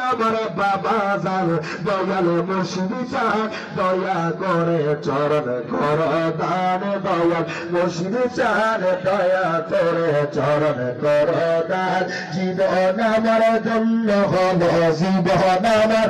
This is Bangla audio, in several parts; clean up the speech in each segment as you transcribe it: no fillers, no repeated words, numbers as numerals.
আমার বাবা জান দয়াল মুর্শিদ চান দয়া করে চরণ কর দান দয়াল মুর্শিদ চান দয়া করে চরণ কর দান জীবন আমার জন্য হলো জীবন আমার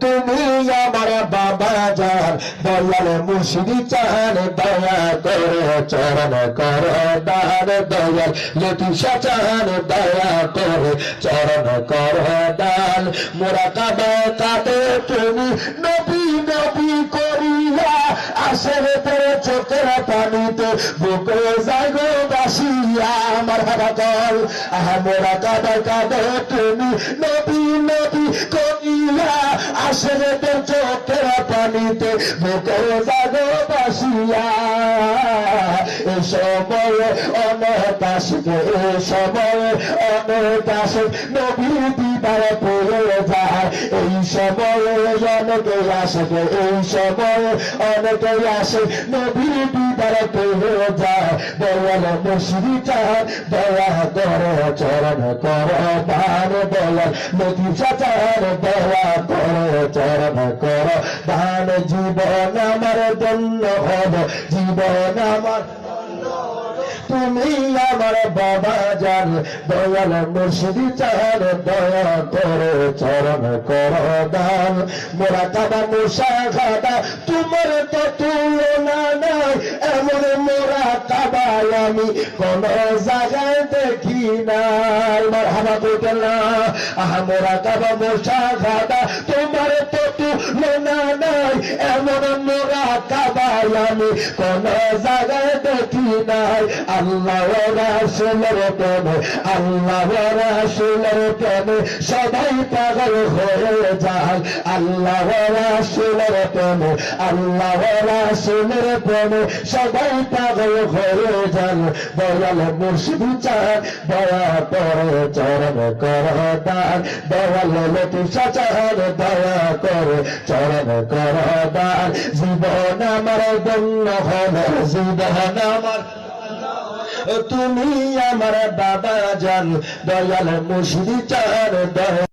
তুমি আমার বাবা জান দয়াল মুর্শিদ চান দয়া করে চরণ কর দান দয়াল লতিফা চান দয়া করে চরণ কর দান মোরা কাঁদে কাঁদে তুমি নবী নবী করিয়া আসে তোর চোখের পানিতে বুকে জাগো বাসিয়া আমার বাবা দল মোরা কাঁদে কাঁদে তুমি নবী নবী করিয়া আসে তোর চোখের পানিতে বুকে জাগো বাসিয়া এ সময় অনেক আসবে এ সময় অনেক আসে নবীর দিদার পড়ে যায় এই সময়ে অনেকে আসবে এই সময়ে অনেকে আসে নবীর দিদার পড়ে যায় দয়াল মুর্শিদ চান দয়া করে চরণ কর দান দয়াল লতিফা চান দয়া করে চরণ কর দান জীবন আমার জন্য হলো জীবন আমার তুমি আমার বাবা জান দয়াল মুর্শিদ চান দয়া করে চরণ কর দান মোরা কাবা মুশাহাদা তোমার তো তুলনা নাই এমন মোরা কাবা আমি কোন জায়গায় দেখি নাই মারহাবা কইতেন না মোরা কাবা মুশাহাদা তোমার তো তুলনা নাই এমন মোরা কাবা আমি কোন জায়গায় দেখি নাই আল্লাহ রাসূলের প্রেমে আল্লাহ রাসূলের প্রেমে সবাই পাগল হয়ে যায় আল্লাহ রাসূলের প্রেমে আল্লাহ রাসূলের প্রেমে সবাই পাগল হয়ে যায় দয়াল মুর্শিদ চান দয়া করে চরণ কর দান দয়াল লতিফা চান দয়া করে চরণ কর দান জীবন আমার জন্য হলো জীবন আমার তুমি আমার বাবা জান দয়াল মুর্শিদ চান দয়া